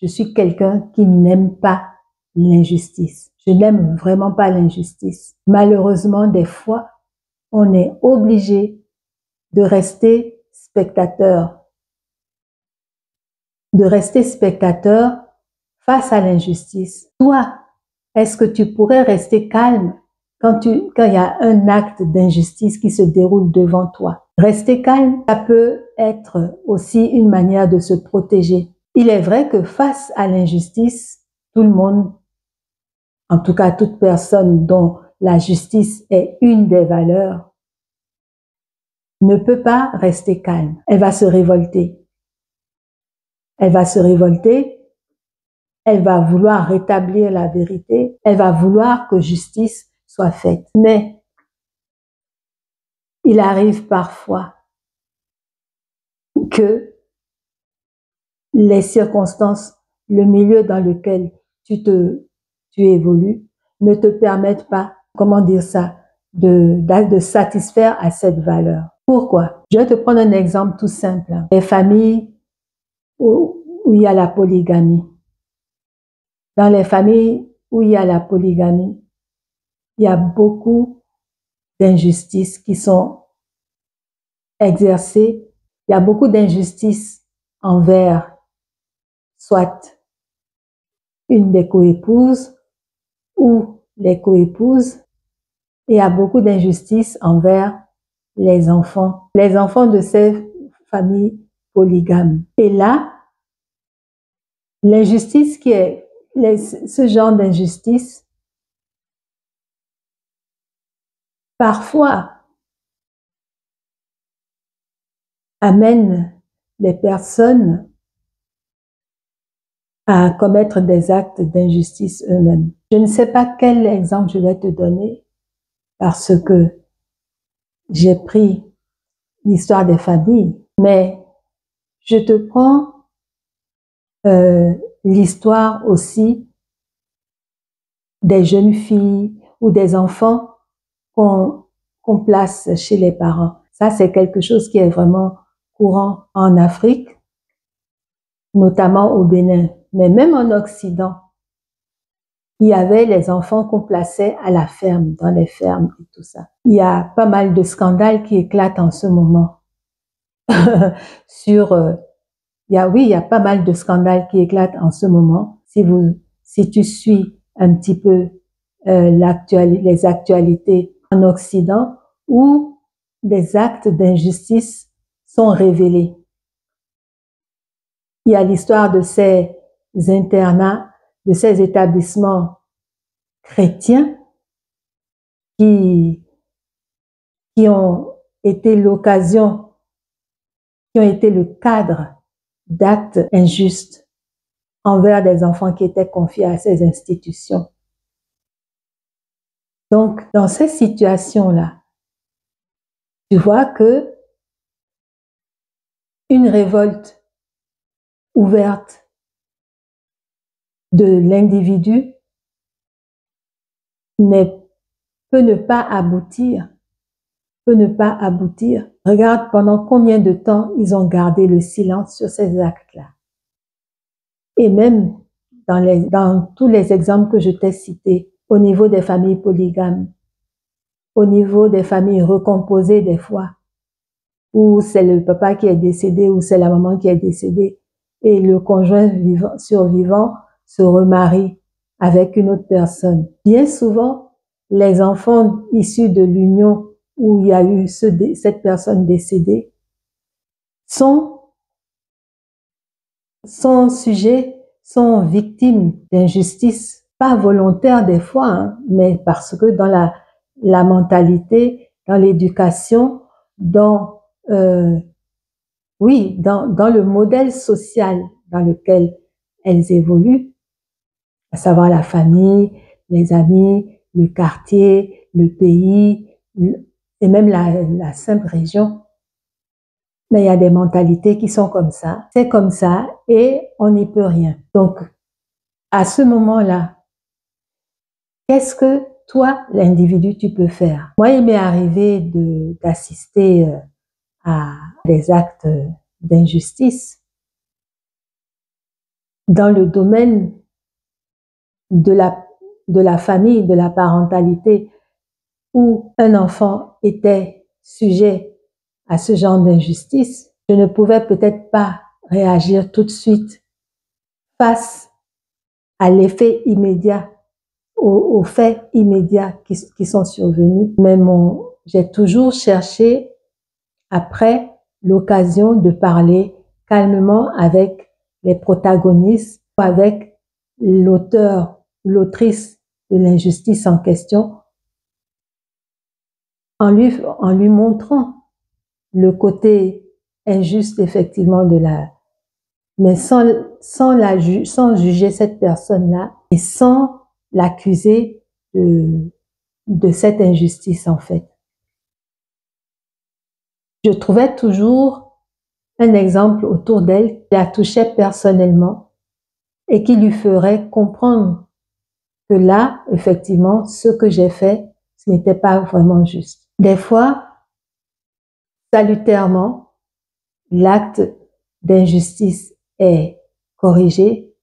je suis quelqu'un qui n'aime pas l'injustice. Je n'aime vraiment pas l'injustice. Malheureusement, des fois, on est obligé de rester spectateur. De rester spectateur face à l'injustice. Toi, est-ce que tu pourrais rester calme quand il y a un acte d'injustice qui se déroule devant toi? Rester calme, ça peut être aussi une manière de se protéger. Il est vrai que face à l'injustice, tout le monde, en tout cas toute personne dont la justice est une des valeurs, ne peut pas rester calme. Elle va se révolter. Elle va se révolter. Elle va vouloir rétablir la vérité. Elle va vouloir que justice soit faite. Mais il arrive parfois que les circonstances, le milieu dans lequel tu évolues, ne te permettent pas, comment dire ça, de satisfaire à cette valeur. Pourquoi? Je vais te prendre un exemple tout simple. Les familles où il y a la polygamie. Dans les familles où il y a la polygamie, il y a beaucoup d'injustices qui sont exercées. Il y a beaucoup d'injustices envers soit une des coépouses ou les coépouses. Il y a beaucoup d'injustices envers les enfants de ces familles polygames. Et là, l'injustice ce genre d'injustice, parfois amène les personnes à commettre des actes d'injustice eux-mêmes. Je ne sais pas quel exemple je vais te donner parce que j'ai pris l'histoire des familles, mais je te prends l'histoire aussi des jeunes filles ou des enfants qu'on place chez les parents. Ça, c'est quelque chose qui est vraiment courant en Afrique, notamment au Bénin. Mais même en Occident, il y avait les enfants qu'on plaçait à la ferme, dans les fermes et tout ça. Il y a pas mal de scandales qui éclatent en ce moment. Il y a pas mal de scandales qui éclatent en ce moment. Si tu suis un petit peu les actualités en Occident, où des actes d'injustice sont révélés. Il y a l'histoire de ces internats, de ces établissements chrétiens qui ont été l'occasion, qui ont été le cadre d'actes injustes envers des enfants qui étaient confiés à ces institutions. Donc, dans ces situations-là, tu vois que une révolte ouverte de l'individu peut ne pas aboutir. Regarde pendant combien de temps ils ont gardé le silence sur ces actes-là. Et même dans tous les exemples que je t'ai cités, au niveau des familles polygames, au niveau des familles recomposées des fois, où c'est le papa qui est décédé ou c'est la maman qui est décédée et le conjoint survivant se remarie avec une autre personne. Bien souvent, les enfants issus de l'union où il y a eu cette personne décédée sont victimes d'injustice, pas volontaires des fois, hein, mais parce que dans la mentalité, dans l'éducation, dans le modèle social dans lequel elles évoluent, à savoir la famille, les amis, le quartier, le pays, et même la simple région. Mais il y a des mentalités qui sont comme ça. C'est comme ça et on n'y peut rien. Donc, à ce moment-là, qu'est-ce que toi, l'individu, tu peux faire? Moi, il m'est arrivé d'assister à des actes d'injustice. dans le domaine de la famille, de la parentalité, où un enfant était sujet à ce genre d'injustice, je ne pouvais peut-être pas réagir tout de suite face à l'effet immédiat, aux faits immédiats qui sont survenus. Mais j'ai toujours cherché après l'occasion de parler calmement avec les protagonistes, avec l'auteur, l'autrice de l'injustice en question, en lui montrant le côté injuste effectivement mais sans juger cette personne-là et sans l'accuser de cette injustice en fait. Je trouvais toujours un exemple autour d'elle qui la touchait personnellement et qui lui ferait comprendre que là, effectivement, ce que j'ai fait, ce n'était pas vraiment juste. Des fois, salutairement, l'acte d'injustice est corrigé.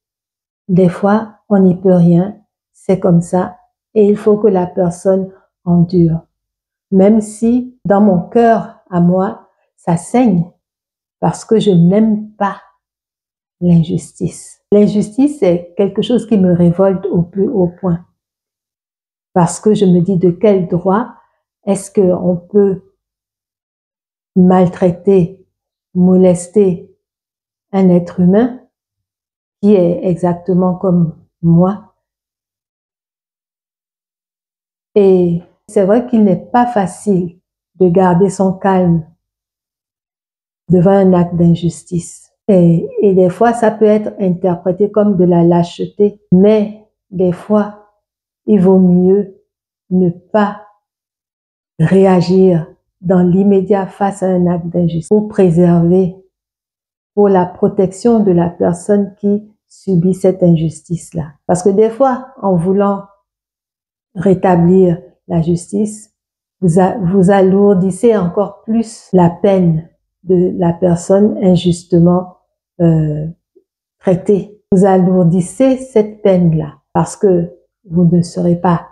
Des fois, on n'y peut rien. C'est comme ça. Et il faut que la personne endure. Même si, dans mon cœur, à moi, ça saigne parce que je n'aime pas l'injustice. L'injustice, c'est quelque chose qui me révolte au plus haut point. Parce que je me dis de quel droit est-ce qu'on peut maltraiter, molester un être humain qui est exactement comme moi. Et c'est vrai qu'il n'est pas facile de garder son calme devant un acte d'injustice. Et des fois, ça peut être interprété comme de la lâcheté, mais des fois, il vaut mieux ne pas réagir dans l'immédiat face à un acte d'injustice pour préserver, pour la protection de la personne qui subit cette injustice-là. Parce que des fois, en voulant rétablir la justice, vous alourdissez encore plus la peine de la personne injustement traitée. Vous alourdissez cette peine-là parce que vous ne serez pas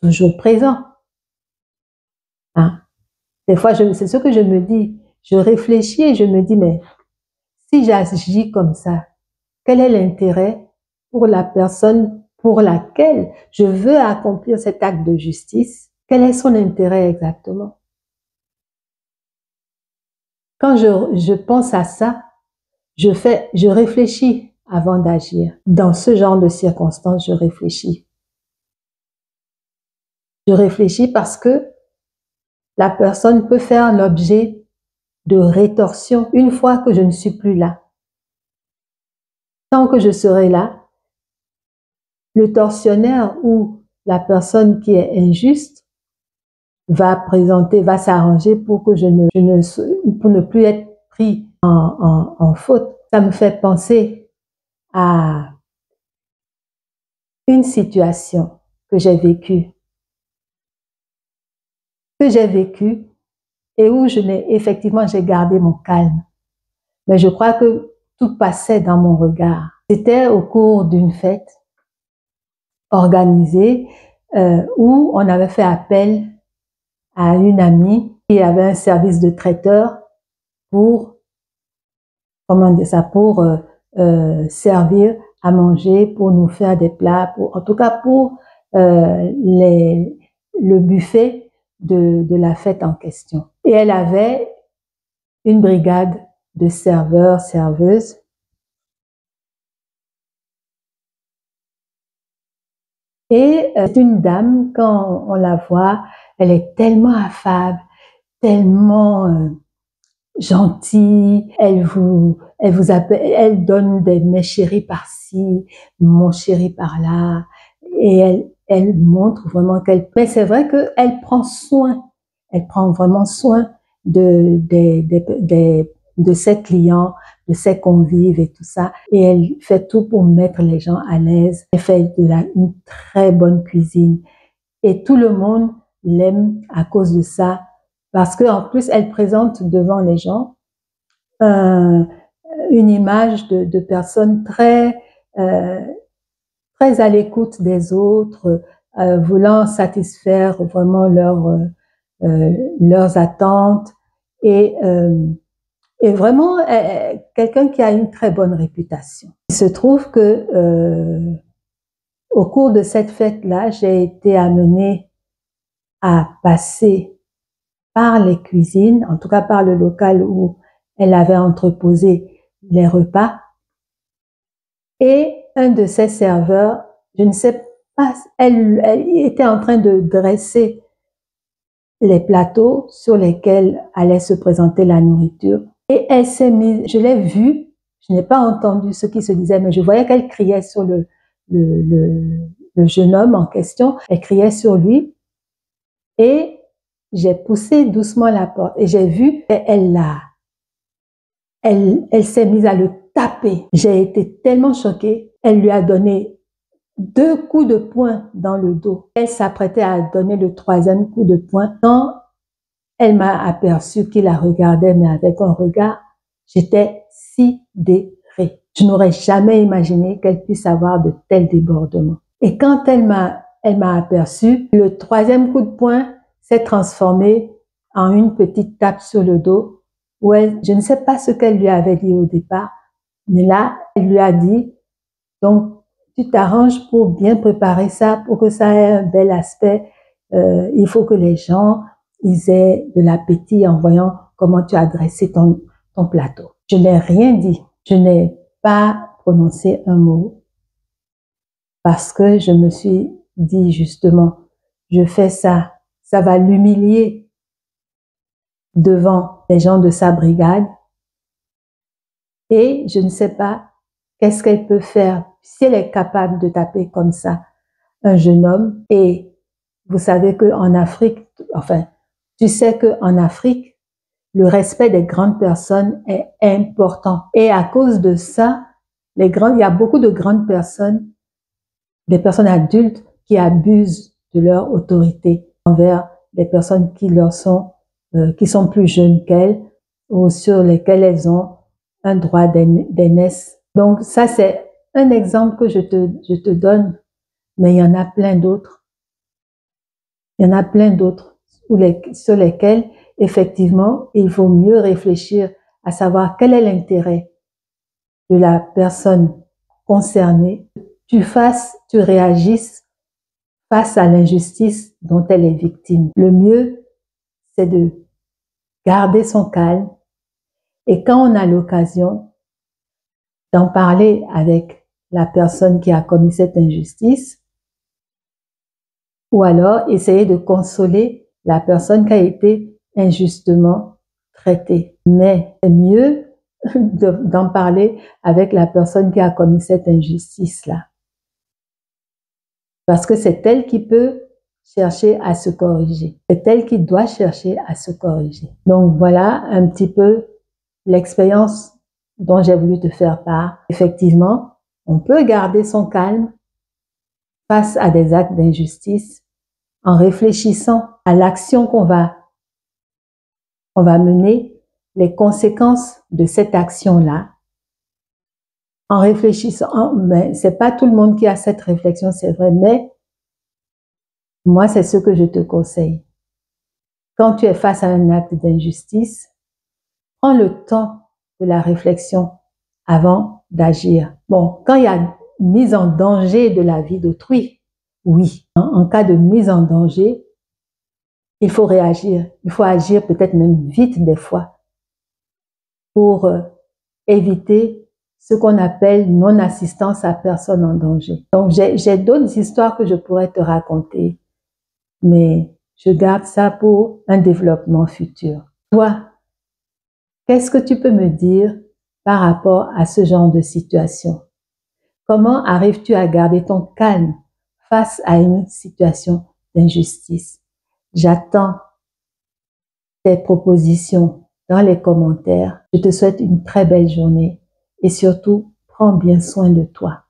toujours présent. Hein? Des fois, c'est ce que je me dis. Je réfléchis et je me dis, mais si j'agis comme ça, quel est l'intérêt pour la personne pour laquelle je veux accomplir cet acte de justice? Quel est son intérêt exactement? Quand je pense à ça, je réfléchis avant d'agir. Dans ce genre de circonstances, je réfléchis. Je réfléchis parce que la personne peut faire l'objet de rétorsion une fois que je ne suis plus là. Tant que je serai là, le tortionnaire ou la personne qui est injuste va s'arranger pour que pour ne plus être pris en faute. Ça me fait penser à une situation que j'ai vécue et où effectivement, j'ai gardé mon calme. Mais je crois que tout passait dans mon regard. C'était au cours d'une fête organisée où on avait fait appel à une amie qui avait un service de traiteur pour, comment dire ça, pour servir à manger, pour nous faire des plats, en tout cas pour le buffet de la fête en question. Et elle avait une brigade de serveurs, serveuses. Et c'est une dame, quand on la voit, elle est tellement affable, tellement gentille, elle donne des mes chéris par-ci, mon chéri par-là, et elle montre vraiment mais c'est vrai qu'elle prend vraiment soin de ses clients, de ses convives et tout ça, et elle fait tout pour mettre les gens à l'aise. Elle fait une très bonne cuisine, et tout le monde l'aime à cause de ça. Parce qu'en plus, elle présente devant les gens une image de personnes très euh, très à l'écoute des autres, voulant satisfaire vraiment leurs attentes et vraiment quelqu'un qui a une très bonne réputation. Il se trouve que au cours de cette fête-là, j'ai été amenée à passer par les cuisines, en tout cas par le local où elle avait entreposé les repas. Et un de ses serveurs, je ne sais pas, elle était en train de dresser les plateaux sur lesquels allait se présenter la nourriture. Et elle s'est mise, je l'ai vue, je n'ai pas entendu ce qui se disait, mais je voyais qu'elle criait sur le jeune homme en question, elle criait sur lui. Et j'ai poussé doucement la porte et j'ai vu qu'elle elle s'est mise à le taper. J'ai été tellement choquée. Elle lui a donné 2 coups de poing dans le dos. Elle s'apprêtait à donner le 3e coup de poing quand elle m'a aperçu qu'il la regardait, mais avec un regard, j'étais sidérée. Je n'aurais jamais imaginé qu'elle puisse avoir de tels débordements. Et quand elle m'a aperçu, le 3e coup de poing s'est transformé en une petite tape sur le dos où je ne sais pas ce qu'elle lui avait dit au départ, mais là, elle lui a dit, donc, tu t'arranges pour bien préparer ça, pour que ça ait un bel aspect. Il faut que les gens, ils aient de l'appétit en voyant comment tu as dressé ton plateau. Je n'ai rien dit. Je n'ai pas prononcé un mot parce que je me suis dit justement, je fais ça, ça va l'humilier devant les gens de sa brigade et je ne sais pas qu'est-ce qu'elle peut faire si elle est capable de taper comme ça un jeune homme. Et vous savez qu'en Afrique, enfin, tu sais qu'en Afrique, le respect des grandes personnes est important. Et à cause de ça, il y a beaucoup de grandes personnes, des personnes adultes qui abusent de leur autorité envers des personnes qui sont plus jeunes qu'elles ou sur lesquelles elles ont un droit d'aînesse. Donc ça, c'est un exemple que je te donne, mais il y en a plein d'autres. Il y en a plein d'autres sur lesquels, effectivement, il vaut mieux réfléchir à savoir quel est l'intérêt de la personne concernée. Tu réagisses face à l'injustice dont elle est victime. Le mieux, c'est de garder son calme et quand on a l'occasion d'en parler avec la personne qui a commis cette injustice, ou alors essayer de consoler la personne qui a été injustement traitée. Mais c'est mieux d'en parler avec la personne qui a commis cette injustice-là. Parce que c'est elle qui peut chercher à se corriger. C'est elle qui doit chercher à se corriger. Donc voilà un petit peu l'expérience dont j'ai voulu te faire part. Effectivement, on peut garder son calme face à des actes d'injustice en réfléchissant à l'action qu'on va mener, les conséquences de cette action-là, en réfléchissant, mais c'est pas tout le monde qui a cette réflexion, c'est vrai, mais moi, c'est ce que je te conseille. Quand tu es face à un acte d'injustice, prends le temps de la réflexion avant d'agir. Bon, quand il y a mise en danger de la vie d'autrui, oui, en cas de mise en danger, il faut réagir. Il faut agir peut-être même vite des fois pour éviter ce qu'on appelle non-assistance à personne en danger. Donc, j'ai d'autres histoires que je pourrais te raconter, mais je garde ça pour un développement futur. Toi, qu'est-ce que tu peux me dire par rapport à ce genre de situation? Comment arrives-tu à garder ton calme face à une situation d'injustice? J'attends tes propositions dans les commentaires. Je te souhaite une très belle journée et surtout, prends bien soin de toi.